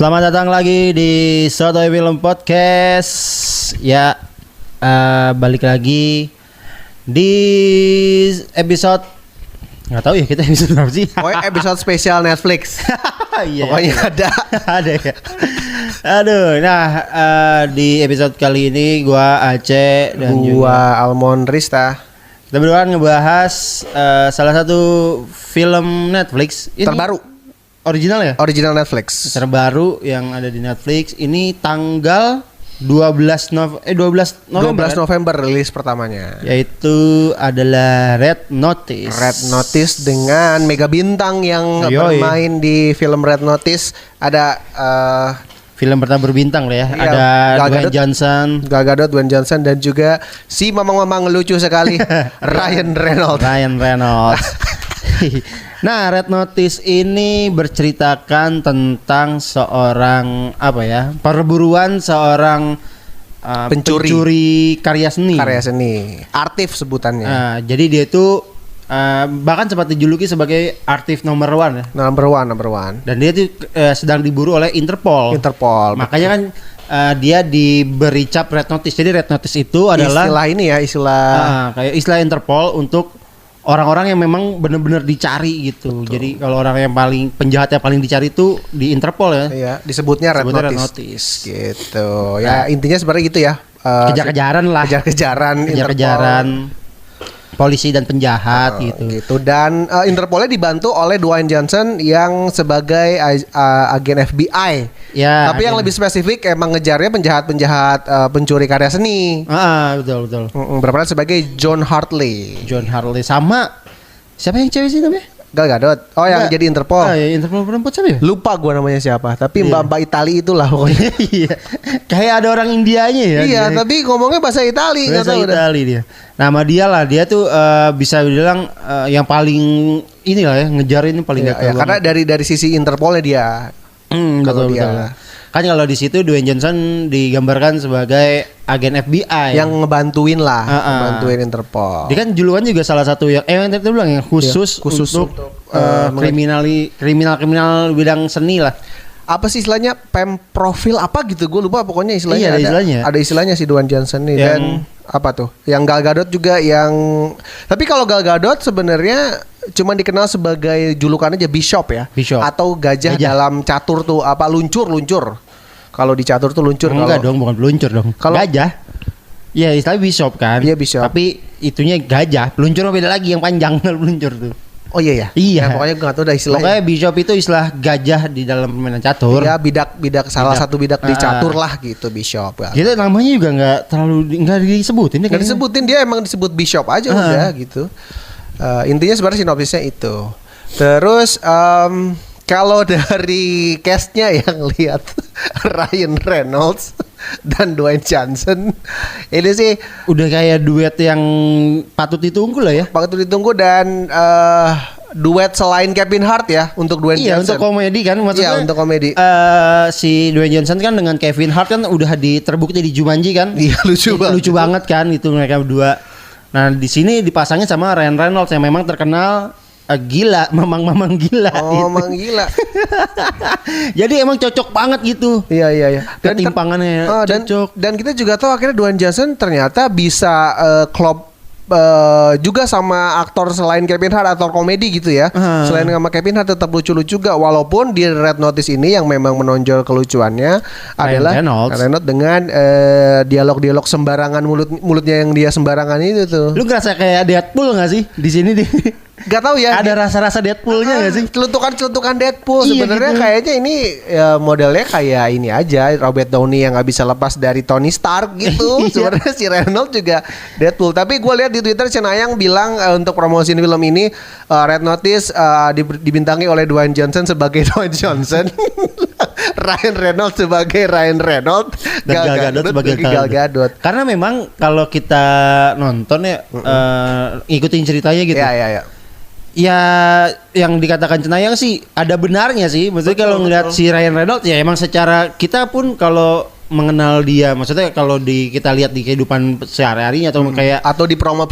Selamat datang lagi di Sotoy Film Podcast. Ya, balik lagi di episode nggak tahu ya kita episode berapa sih? Oh, episode spesial Netflix. Iya, pokoknya ada ya. Aduh, nah di episode kali ini gua Aceh dan juga Almond Rista. kita berdua ngebahas salah satu film Netflix ini terbaru. Original ya? Original Netflix. Terbaru yang ada di Netflix ini tanggal 12 November rilis pertamanya. Yaitu adalah Red Notice. Red Notice dengan mega bintang yang bermain di film Red Notice. Ada film pertama berbintang lah ya. Iya, ada Dwayne Johnson, Gal Gadot, Dwayne Johnson dan juga si mamang-mamang lucu sekali Ryan Reynolds. Nah, Red Notice ini berceritakan tentang seorang perburuan seorang pencuri karya seni. Artif sebutannya. Jadi dia itu bahkan sempat dijuluki sebagai artif number one ya. Number one. Dan dia itu sedang diburu oleh Interpol. Makanya kan dia diberi cap Red Notice. Jadi Red Notice itu adalah kayak istilah Interpol untuk orang-orang yang memang benar-benar dicari gitu. Betul. Jadi kalau orang yang penjahat yang paling dicari itu di Interpol ya. Iya, disebutnya Red Notice. Gitu. Ya, intinya sebenarnya gitu ya. Kejar-kejaran polisi dan penjahat gitu. Dan Interpolnya dibantu oleh Dwayne Johnson yang sebagai agen FBI. Ya. Tapi yang lebih spesifik emang ngejarnya penjahat pencuri karya seni. Betul. Berperan sebagai John Hartley sama siapa yang cewek sih namanya? Gal Gadot. Oh, yang jadi Interpol. Interpol perempuan siapa ya? Lupa gua namanya siapa. Tapi Mbak Itali itulah pokoknya. Iya. Kayak ada orang Indianya ya. Iya, tapi ngomongnya bahasa Itali. Bahasa Itali dia. Nama dia lah. Dia tuh bisa bilang yang paling inilah ya, ngejar ini paling ya, karena dari sisi Interpolnya dia. Betul. Kan kalau di situ Dwayne Johnson digambarkan sebagai agen FBI yang ngebantuin Interpol. Dia kan julukan juga salah satu yang tadi bilang yang khusus untuk kriminal bidang seni lah. Apa sih istilahnya profil apa gitu, gue lupa pokoknya istilahnya. Iya, ada istilahnya si Dwayne Johnson nih. Dan apa tuh? Yang Gal Gadot juga tapi kalau Gal Gadot sebenarnya cuma dikenal sebagai julukan aja Bishop ya. Atau gajah dalam catur tuh luncur. Kalau di catur tuh luncur. Enggak dong, bukan luncur dong. Kalau gajah. Ya istilahnya Bishop kan. Iya, Bishop. Tapi itunya gajah. Peluncur beda lagi, yang panjang peluncur tuh. Oh iya ya. Iya. Nah, pokoknya gue gak tahu dah istilahnya. Pokoknya Bishop itu istilah gajah di dalam permainan catur. Iya, bidak salah satu bidak di catur lah gitu, Bishop. Gitu namanya juga nggak disebutin. Nggak disebutin, dia emang disebut Bishop aja udah gitu. Intinya sebenarnya sinopsisnya itu. Terus kalau dari castnya yang lihat Ryan Reynolds dan Dwayne Johnson ini sih udah kayak duet yang patut ditunggu lah ya. Patut ditunggu dan duet selain Kevin Hart ya untuk Dwayne Johnson. Untuk komedi kan maksudnya. Iya, untuk komedi. Si Dwayne Johnson kan dengan Kevin Hart kan udah terbukti di Jumanji kan. Iya, lucu banget kan itu mereka berdua. Nah, di sini dipasangin sama Ryan Reynolds yang memang terkenal gila, mamang gila. Oh, mamang gila. Jadi emang cocok banget gitu. Iya. Dan ketimpangannya cocok. Dan kita juga tahu akhirnya Dwayne Johnson ternyata bisa klop juga sama aktor selain Kevin Hart, aktor komedi gitu ya. Selain sama Kevin Hart tetap lucu-lucu juga, walaupun di Red Notice ini yang memang menonjol kelucuannya adalah Reynolds dengan dialog-dialog sembarangan mulutnya yang dia sembarangan itu tuh. Lu ngerasa kayak Deadpool nggak sih di sini di? Gak tahu ya. Ada rasa-rasa Deadpoolnya nggak sih? Celutukan Deadpool. Sebenarnya gitu. Kayaknya ini modelnya kayak ini aja, Robert Downey yang nggak bisa lepas dari Tony Stark gitu. Sebenarnya si Reynolds juga Deadpool. Tapi gue lihat di Twitter Cenayang bilang untuk promosiin film ini Red Notice dibintangi oleh Dwayne Johnson sebagai Dwayne Johnson, Ryan Reynolds sebagai Ryan Reynolds, dan Gal Gadot sebagai Gal Gadot. Karena memang kalau kita nonton ya ngikutin ceritanya gitu. Iya. Ya yang dikatakan Cenayang sih ada benarnya sih. Maksudnya kalau ngelihat si Ryan Reynolds ya emang secara kita pun kalau mengenal dia. Maksudnya kalau kita lihat di kehidupan sehari-harinya atau kayak atau di promo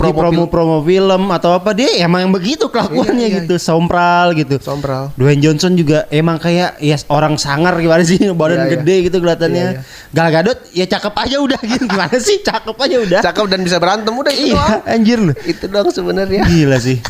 film atau apa, dia emang yang begitu kelakuannya gitu, sompral gitu. Dwayne Johnson juga emang kayak ya orang sangar gimana sih, badan gede gitu kelihatannya. Gal Gadot ya cakep aja udah gitu. Gimana sih, cakep aja udah. Cakep dan bisa berantem udah itu doang. Anjir lu. Itu dong sebenarnya. Gila sih.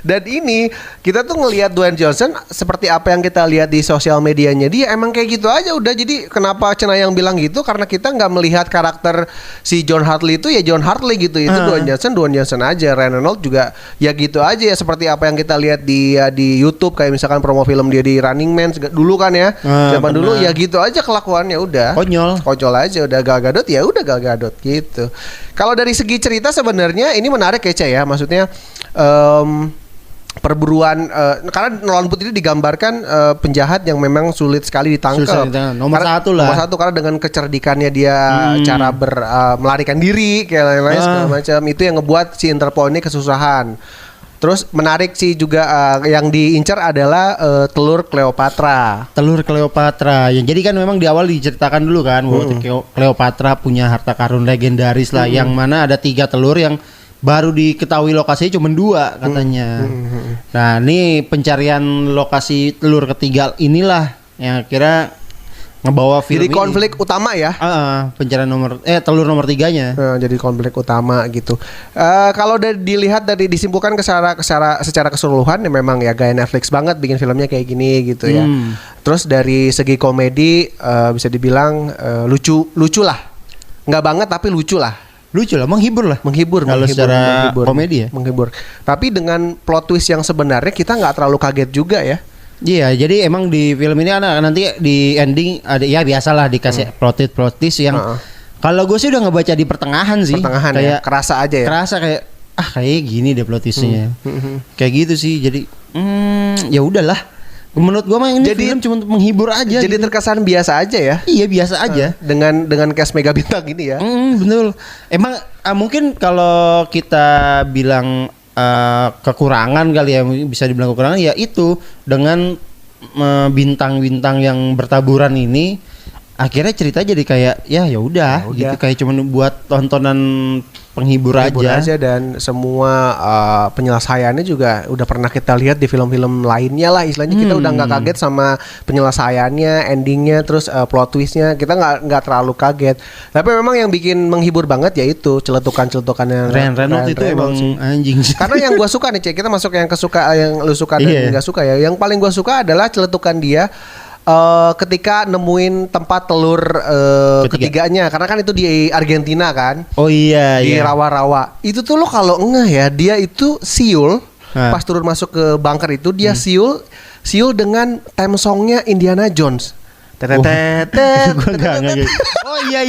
Dan ini kita tuh ngelihat Dwayne Johnson seperti apa yang kita lihat di sosial medianya dia, emang kayak gitu aja udah. Jadi kenapa Cenayang bilang gitu, karena kita nggak melihat karakter si John Hartley itu ya John Hartley gitu. Itu Dwayne Johnson aja. Ryan Reynolds juga ya gitu aja ya, seperti apa yang kita lihat di YouTube, kayak misalkan promo film dia di Running Man dulu kan ya, zaman dulu ya gitu aja kelakuannya udah. Konyol aja udah. Gal Gadot ya udah Gal Gadot gitu. Kalau dari segi cerita sebenarnya ini menarik kece ya, maksudnya perburuan karena Nolan Putri digambarkan penjahat yang memang sulit sekali ditangkap. Nomor satu karena dengan kecerdikannya dia cara melarikan diri kayak lain-lain segala macam, itu yang ngebuat si Interpol ini kesusahan. Terus menarik sih juga yang diincar adalah telur Cleopatra. Yang jadi kan memang di awal diceritakan dulu kan bahwa Cleopatra punya harta karun legendaris lah, yang mana ada 3 telur yang baru diketahui lokasinya cuma 2 katanya. Nah, ini pencarian lokasi telur ketiga inilah yang kira ngebawa film jadi konflik utama ya. Pencarian telur nomor 3-nya. Jadi konflik utama gitu. Kalau dilihat dari disimpulkan secara keseluruhan ya memang ya gaya Netflix banget bikin filmnya kayak gini gitu ya. Terus dari segi komedi bisa dibilang lucu lah. Nggak banget tapi lucu lah, menghibur kalau secara komedi ya, menghibur. Tapi dengan plot twist yang sebenarnya kita nggak terlalu kaget juga ya. Iya, jadi emang di film ini nanti di ending ada ya biasalah dikasih plot twist yang kalau gue sih udah ngebaca di pertengahan kayak ya, kerasa aja ya. Kerasa kayak gini deh plot twistnya. Kayak gitu sih. Jadi ya udahlah. Menurut gua mah ini film cuma menghibur aja. Jadi gitu. Terkesan biasa aja ya. Iya, biasa aja. Dengan cast mega bintang ini ya. Betul. Emang mungkin kalau kita bilang kekurangan kali ya, bisa dibilang kekurangan ya itu dengan bintang-bintang yang bertaburan ini, akhirnya cerita jadi kayak ya udah gitu, kayak cuma buat tontonan penghibur aja. Dan semua penyelesaiannya juga udah pernah kita lihat di film-film lainnya lah, istilahnya kita udah nggak kaget sama penyelesaiannya, endingnya, terus plot twistnya kita nggak terlalu kaget. Tapi memang yang bikin menghibur banget yaitu celetukan-celetukannya Ryan Reynolds itu emang anjing. Karena yang gua suka nih, Cek, kita masuk yang yang lu suka dan nggak suka ya. Yang paling gua suka adalah celetukan dia ketika nemuin tempat telur ketiganya, karena kan itu di Argentina kan. Oh iya, di rawa-rawa. Itu tuh lo kalau ngeh ya, dia itu siul pas turun masuk ke bunker itu dia siul dengan theme songnya Indiana Jones. Oh iya.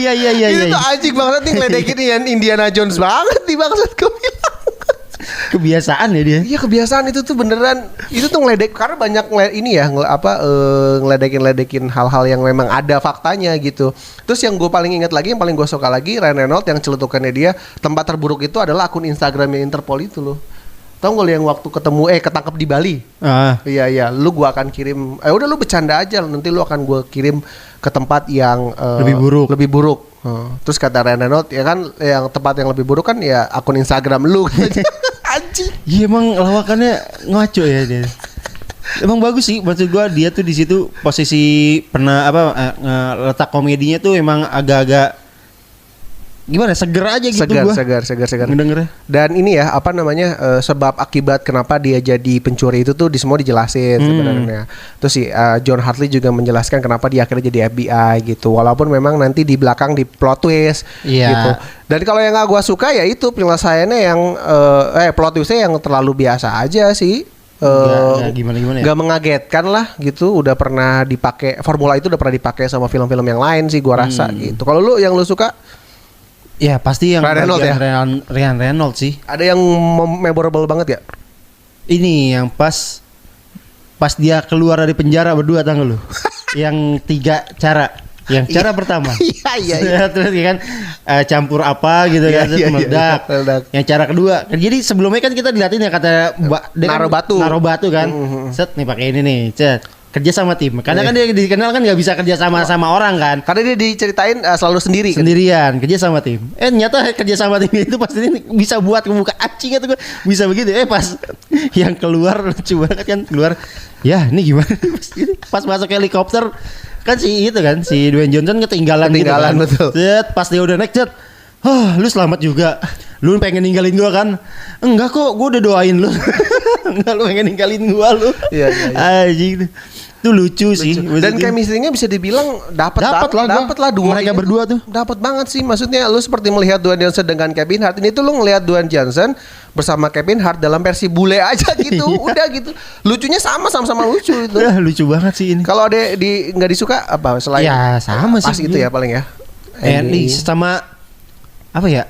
Itu anjing banget nih, ngeledekin Indiana Jones banget nih bangsat gue bilang. Kebiasaan ya dia. Iya, kebiasaan itu tuh beneran. Itu tuh ngeledek karena banyak ngeledekin hal-hal yang memang ada faktanya gitu. Terus yang gue paling ingat lagi, yang paling gue suka lagi, Ryan Reynolds yang celutukannya dia, tempat terburuk itu adalah akun Instagramnya Interpol itu loh. Tahu nggak yang waktu ketangkep di Bali? Iya, lu gua akan kirim. Udah lu bercanda aja, nanti lu akan gua kirim ke tempat yang lebih buruk. Terus kata Ryan Reynolds, ya kan yang tempat yang lebih buruk kan ya akun Instagram lu. Anjing. Iya, emang lawakannya ngaco ya dia. Emang bagus sih, maksud gua dia tuh di situ posisi letak komedinya tuh emang agak-agak gimana, seger aja gitu. Seger ngedengernya. Dan ini ya sebab akibat kenapa dia jadi pencuri itu tuh semua dijelasin sebenarnya. Terus si John Hartley juga menjelaskan kenapa dia akhirnya jadi FBI gitu, walaupun memang nanti di belakang di plot twist gitu. Dan kalau yang gak gua suka ya itu penyelesaiannya yang plot twistnya yang terlalu biasa aja sih. Gimana ya? Gak mengagetkan lah gitu. Udah pernah dipakai, formula itu udah pernah dipakai sama film-film yang lain sih gua rasa gitu. Kalau lu yang lu suka? Ya pasti yang Ryan Reynolds sih. Ada yang memorable banget ya? Ini yang pas dia keluar dari penjara berdua, tanggal lu. Yang 3 cara. Yang cara pertama. Iya. Terus kan campur apa gitu kan, terus meledak. Yang cara kedua. Jadi sebelumnya kan kita dilihatin ya kata naruh batu kan. Set nih pakai ini nih, cet. kerja sama tim. Karena kan dia dikenal kan nggak bisa kerja sama orang kan. Karena dia diceritain selalu sendirian kerja sama tim. Ternyata kerja sama tim itu pasti bisa buat kebuka anjing atau bisa begitu. Pas yang keluar lucu banget kan keluar. Ya ini gimana? Pas masuk helikopter kan si Dwayne Johnson ketinggalan gitu kan. Betul. Pas dia udah naik lu selamat juga. Lu pengen ninggalin gua kan? Enggak kok, gua udah doain lu. Enggak, lu pengen ninggalin gua lu. Iya. Anjing. Itu lucu sih. Dan chemistry-nya bisa dibilang dapat lah dua. Mereka berdua tuh. Dapat banget sih. Maksudnya lu seperti melihat Dwayne Johnson dengan Kevin Hart. Ini tuh lu ngelihat Dwayne Johnson bersama Kevin Hart dalam versi bule aja gitu. Udah gitu. Lucunya sama-sama lucu itu. Lucu banget sih ini. Kalau ada nggak disuka apa selain ya sama pas sih itu ya paling ya. Ini sama apa ya?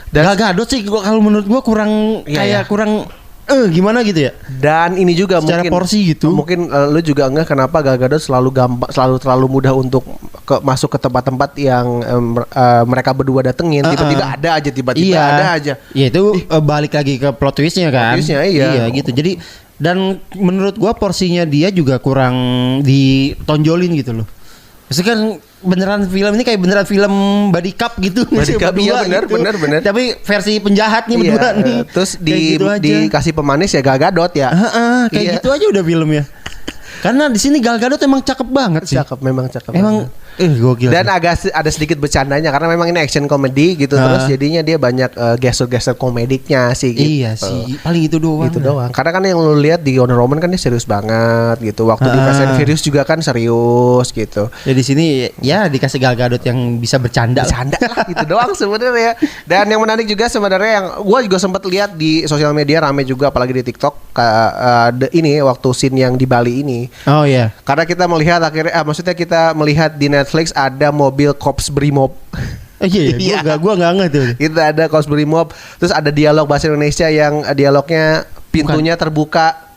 Gal Gadot sih kalau menurut gua kurang kurang gimana gitu ya. Dan ini juga secara mungkin porsi gitu. Mungkin lu juga enggak kenapa Gal Gadot selalu terlalu mudah untuk masuk ke tempat-tempat yang mereka berdua datengin. Tiba-tiba ada aja ada aja. Iya itu balik lagi ke plot twistnya kan. Iya gitu. Jadi dan menurut gua porsinya dia juga kurang ditonjolin gitu loh. Maksudnya kan beneran film ini kayak beneran film body cup gitu. Body cup iya bener. Tapi versi penjahatnya berdua nih. Terus dikasih pemanis ya Gal Gadot ya. Kayak gitu aja udah filmnya. Karena di sini Gal Gadot emang cakep banget sih. Memang cakep. Emang gokil. Dan agak ada sedikit bercandanya karena memang ini action comedy gitu. Terus jadinya dia banyak gestur-gestur komediknya sih gitu. Iya sih, paling itu doang. Karena kan yang lu lihat di Wonder Woman kan dia serius banget gitu. Waktu di Fast and Furious juga kan serius gitu. Ya di sini ya dikasih Gal Gadot yang bisa bercanda lah gitu doang sebenarnya. Dan yang menarik juga sebenarnya yang gua juga sempat lihat di sosial media rame juga apalagi di TikTok ini waktu scene yang di Bali ini. Oh iya. Karena kita melihat akhirnya maksudnya kita melihat di Netflix ada mobil Cops Brimob. Iya, gua enggak ngerti tuh. Itu ada Cops Brimob, terus ada dialog bahasa Indonesia yang dialognya pintunya terbuka.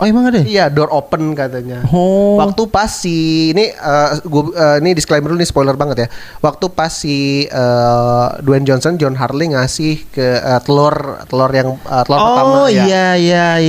Oh emang ada? Iya, door open katanya. Waktu pas si ini disclaimer dulu nih spoiler banget ya. Waktu pas si Dwayne Johnson, John Harley ngasih ke telur yang telur pertama ya. Iya.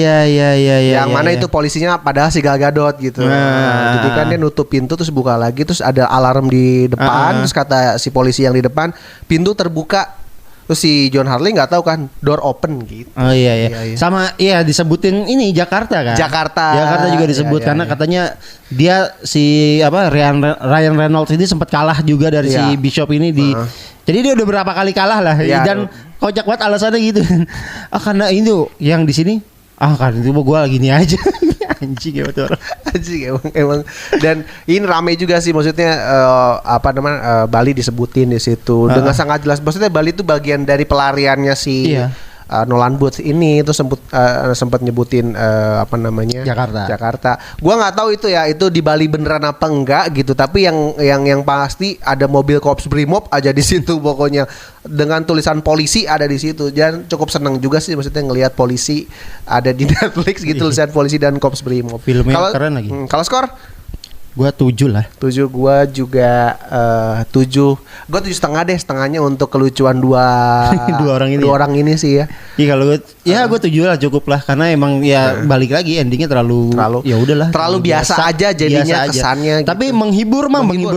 Yang mana itu polisinya padahal si Gal Gadot gitu. Jadi kan dia nutup pintu terus buka lagi terus ada alarm di depan terus kata si polisi yang di depan pintu terbuka. Terus si John Harley nggak tahu kan door open gitu. Oh iya. Sama disebutin ini Jakarta kan. Jakarta juga disebut karena katanya dia si Ryan Reynolds ini sempat kalah juga dari si Bishop ini di. Jadi dia udah berapa kali kalah lah dan kocak banget alasannya gitu. Karena itu yang di sini kan itu gue gini aja. Anjing ya betul. Anjing emang. Dan ini ramai juga sih maksudnya Bali disebutin di situ dengan sangat jelas. Maksudnya Bali itu bagian dari pelariannya si Nolan Booth ini itu sempat nyebutin Jakarta. Gua nggak tahu itu di Bali beneran apa enggak gitu. Tapi yang pasti ada mobil Cops Brimob aja di situ pokoknya dengan tulisan polisi ada di situ. Dan cukup seneng juga sih maksudnya ngelihat polisi ada di Netflix gitu tulisan polisi dan Cops Brimob. Filmnya keren lagi. Kalau skor? Gua 7 lah. 7 gua juga 7. Gua 7,5 deh, setengahnya untuk kelucuan dua orang ini sih ya. Iya kalau gua 7 lah cukup lah karena emang balik lagi endingnya terlalu ya udahlah. Terlalu biasa aja jadinya kesannya. Tapi gitu. menghibur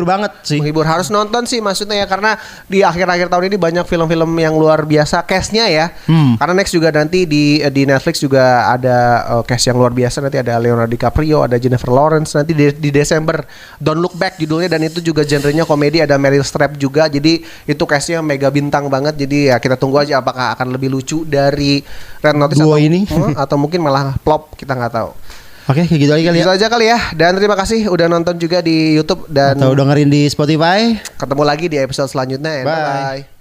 banget sih. Menghibur harus nonton sih maksudnya ya karena di akhir-akhir tahun ini banyak film-film yang luar biasa cast-nya ya. Karena next juga nanti di Netflix juga ada cast yang luar biasa nanti ada Leonardo DiCaprio, ada Jennifer Lawrence nanti di Desember Don't Look Back judulnya dan itu juga genrenya komedi ada Meryl Streep juga jadi itu castnya mega bintang banget jadi ya kita tunggu aja apakah akan lebih lucu dari Red Notice atau mungkin malah flop kita nggak tahu. Oke, kayak gitu aja kali ya. Dan terima kasih udah nonton juga di YouTube dan atau dengerin di Spotify. Ketemu lagi di episode selanjutnya. Bye.